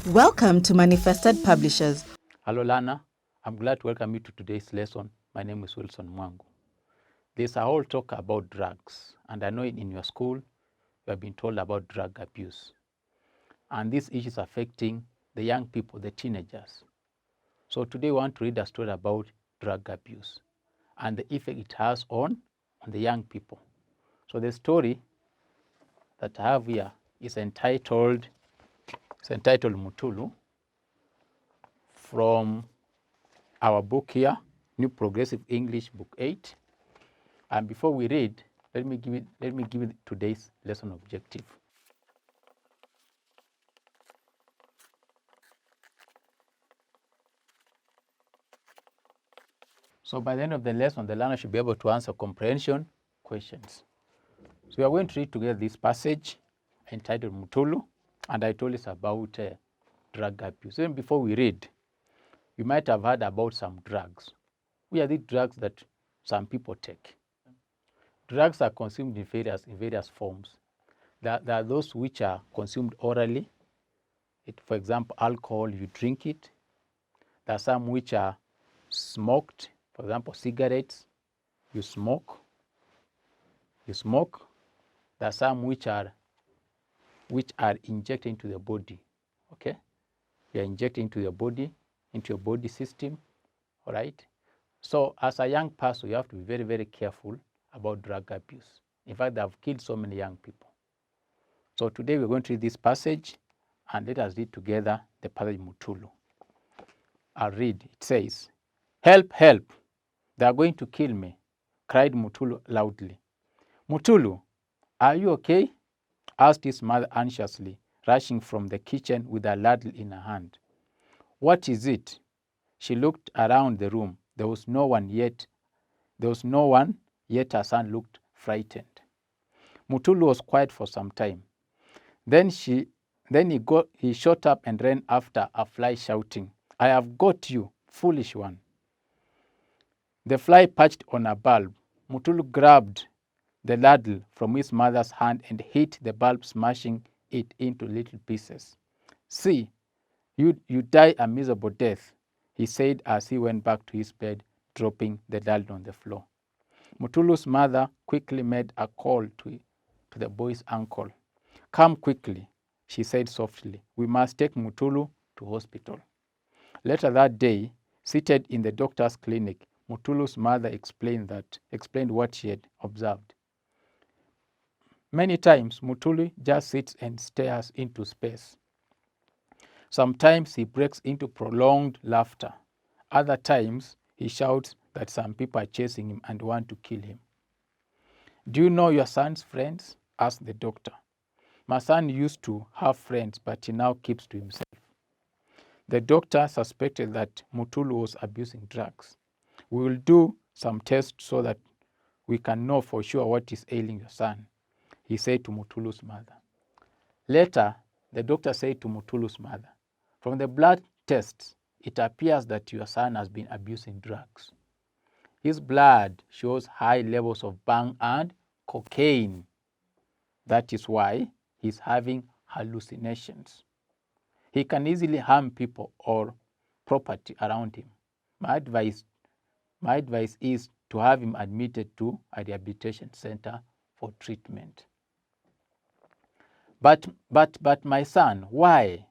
Welcome to Manifested Publishers. Hello, learner. I'm glad to welcome you to today's lesson. My name is Wilson Mwangu. There's a whole talk about drugs, and I know in your school you have been told about drug abuse. And this issue is affecting the young people, the teenagers. So today we want to read a story about drug abuse and the effect it has on the young people. So the story that I have here is entitled Mutulu, from our book here, New Progressive English, Book 8. And before we read, let me give you today's lesson objective. So by the end of the lesson, the learner should be able to answer comprehension questions. So we are going to read together this passage entitled Mutulu, and I told us about drug abuse. Then before we read, you might have heard about some drugs. What are the drugs that some people take? Drugs are consumed in various forms. There are those which are consumed orally. For example, alcohol, you drink it. There are some which are smoked. For example, cigarettes, you smoke. There are some which are injected into the body. Okay, you are injected into your body system. All right. So as a young person, you have to be very, very careful about drug abuse. In fact, they have killed so many young people. So today we're going to read this passage, and let us read together the passage Mutulu. I'll read. It says, "Help, help, they are going to kill me," cried Mutulu loudly. "Mutulu, are you okay?" asked his mother anxiously, rushing from the kitchen with a ladle in her hand. "What is it?" She looked around the room. There was no one, yet her son looked frightened. Mutulu was quiet for some time. Then he shot up and ran after a fly, shouting, "I have got you, foolish one." The fly perched on a bulb. Mutulu grabbed the ladle from his mother's hand and hit the bulb, smashing it into little pieces. "See, you die a miserable death," he said as he went back to his bed, dropping the ladle on the floor. Mutulu's mother quickly made a call to the boy's uncle. "Come quickly," she said softly. "We must take Mutulu to hospital." Later that day, seated in the doctor's clinic, Mutulu's mother explained what she had observed. Many times, Mutulu just sits and stares into space. Sometimes he breaks into prolonged laughter. Other times, he shouts that some people are chasing him and want to kill him. "Do you know your son's friends?" asked the doctor. "My son used to have friends, but he now keeps to himself." The doctor suspected that Mutulu was abusing drugs. "We will do some tests so that we can know for sure what is ailing your son," he said to Mutulu's mother. Later, the doctor said to Mutulu's mother, "From the blood tests, it appears that your son has been abusing drugs. His blood shows high levels of bang and cocaine. That is why he's having hallucinations. He can easily harm people or property around him. My advice is to have him admitted to a rehabilitation center for treatment." But my son, why?"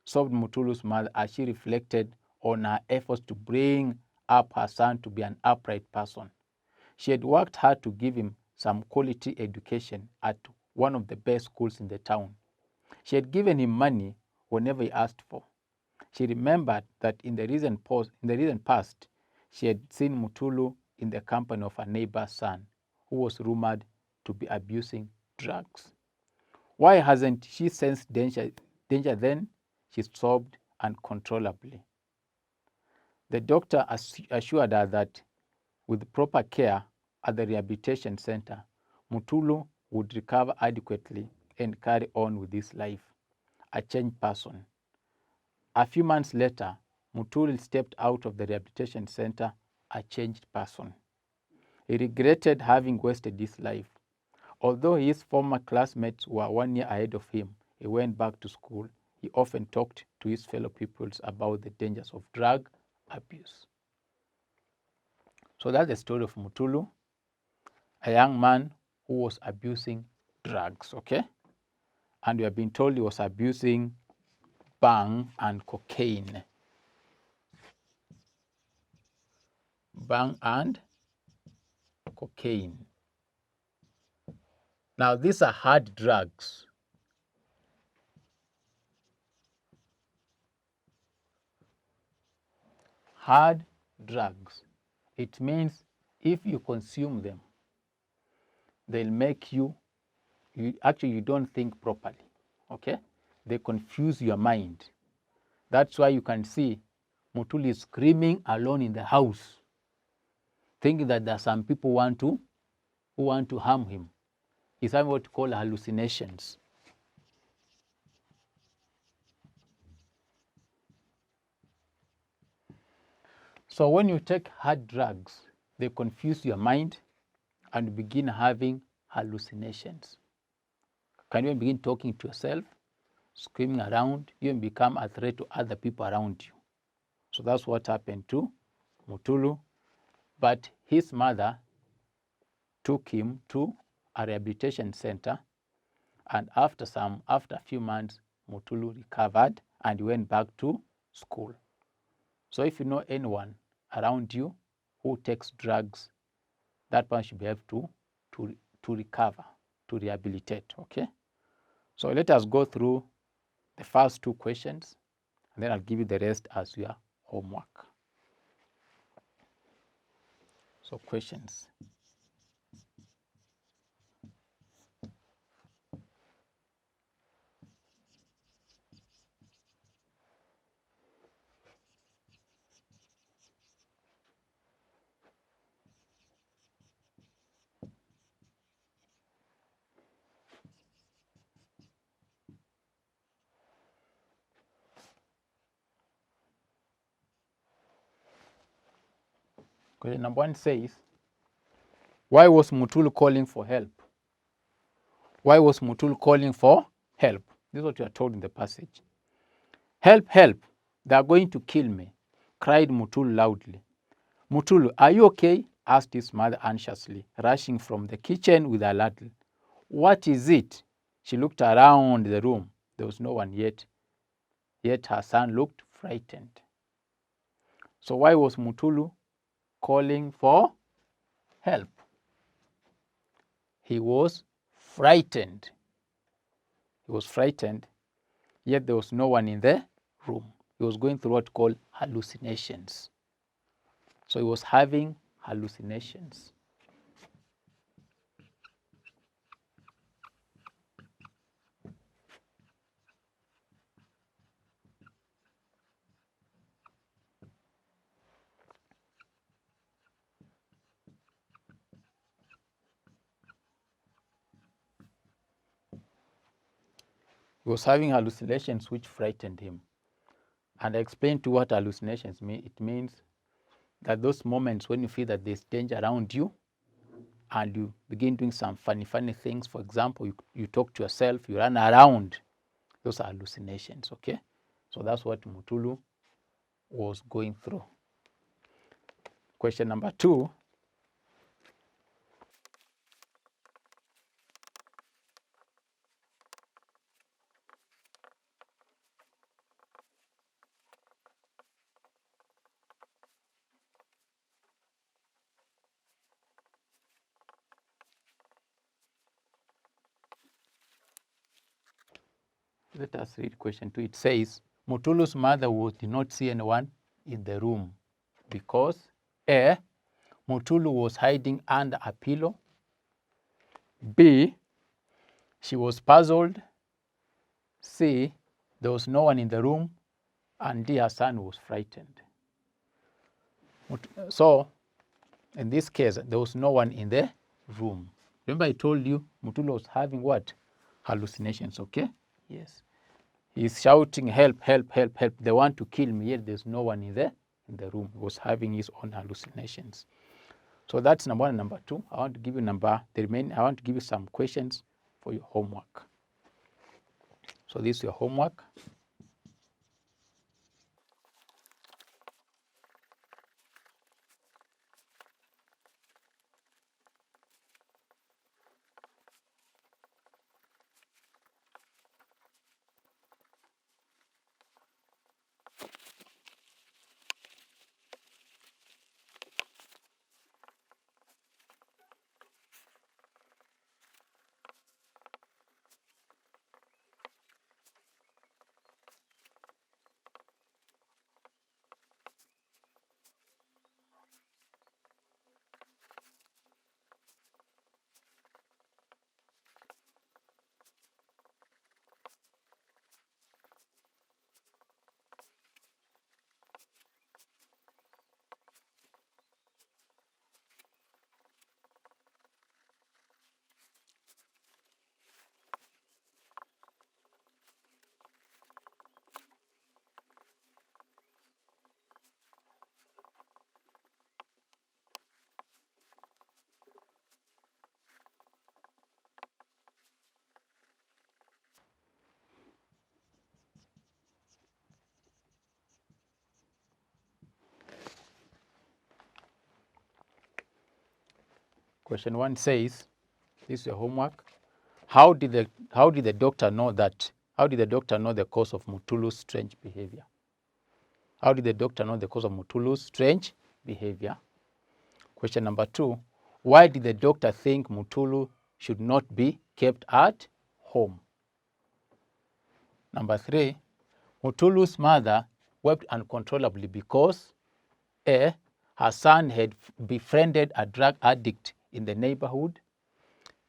sobbed Mutulu's mother as she reflected on her efforts to bring up her son to be an upright person. She had worked hard to give him some quality education at one of the best schools in the town. She had given him money whenever he asked for. She remembered that in the recent past, she had seen Mutulu in the company of a neighbor's son, who was rumored to be abusing drugs. Why hasn't she sensed danger then? She sobbed uncontrollably. The doctor assured her that with proper care at the rehabilitation center, Mutulu would recover adequately and carry on with his life, a changed person. A few months later, Mutulu stepped out of the rehabilitation center a changed person. He regretted having wasted his life. Although his former classmates were 1 year ahead of him, he went back to school. he often talked to his fellow pupils about the dangers of drug abuse. So that's the story of Mutulu, a young man who was abusing drugs, okay? And we have been told he was abusing bang and cocaine. Bang and cocaine. Now, these are hard drugs. Hard drugs. It means if you consume them, they'll make you don't think properly, okay? They confuse your mind. That's why you can see Mutulu is screaming alone in the house, thinking that there are some people who want to harm him. He's having what we call hallucinations. So when you take hard drugs, they confuse your mind and you begin having hallucinations. Can you begin talking to yourself, screaming around, you even become a threat to other people around you. So that's what happened to Mutulu. But his mother took him to a rehabilitation center, and after a few months, Mutulu recovered and went back to school. So if you know anyone around you who takes drugs, that one should be able to recover, to rehabilitate, okay? So let us go through the first two questions, and then I'll give you the rest as your homework. So questions. Question number 1 says, why was Mutulu calling for help? Why was Mutulu calling for help? This is what you are told in the passage. Help, help, they are going to kill me, cried Mutulu loudly. Mutulu, are you okay? Asked his mother anxiously, rushing from the kitchen with a ladle. What is it? She looked around the room. There was no one yet. Yet her son looked frightened. So why was Mutulu calling for help? He was frightened. He was frightened, yet there was no one in the room. He was going through what we call hallucinations. So he was having hallucinations. He was having hallucinations which frightened him. And I explained to you what hallucinations mean. It means that those moments when you feel that there's danger around you and you begin doing some funny things. For example, you talk to yourself, you run around. Those are hallucinations, okay? So that's what Mutulu was going through. Question number 2. Let us read question 2. It says, Mutulu's mother did not see anyone in the room because A, Mutulu was hiding under a pillow. B, she was puzzled. C, there was no one in the room. And D, her son was frightened. So, in this case, there was no one in the room. Remember I told you Mutulu was having what? Hallucinations, okay? Yes. He's shouting, help, help, help, help. They want to kill me, yet there's no one in the room. He was having his own hallucinations. So that's number 1 and number 2. I want to give you I want to give you some questions for your homework. So this is your homework. Question 1 says, this is your homework. How did the doctor know the cause of Mutulu's strange behavior? How did the doctor know the cause of Mutulu's strange behavior? Question number 2, why did the doctor think Mutulu should not be kept at home? Number 3, Mutulu's mother wept uncontrollably because A, her son had befriended a drug addict in the neighborhood.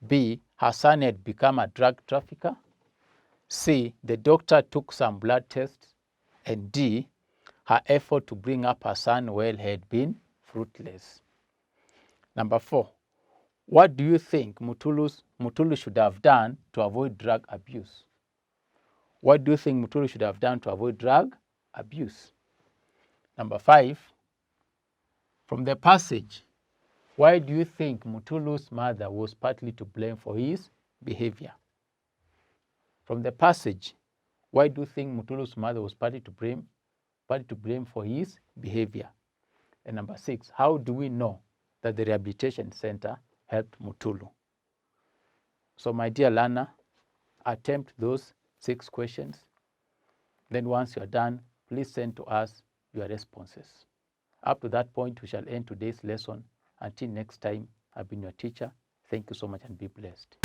B, her son had become a drug trafficker. C, the doctor took some blood tests. And D, her effort to bring up her son well had been fruitless. Number 4, what do you think Mutulu should have done to avoid drug abuse? What do you think Mutulu should have done to avoid drug abuse? Number 5, from the passage, why do you think Mutulu's mother was partly to blame for his behavior? From the passage, why do you think Mutulu's mother was partly to blame for his behavior? And number 6, how do we know that the rehabilitation center helped Mutulu? So my dear learner, attempt those 6 questions. Then once you are done, please send to us your responses. Up to that point, we shall end today's lesson. Until next time, I've been your teacher. Thank you so much and be blessed.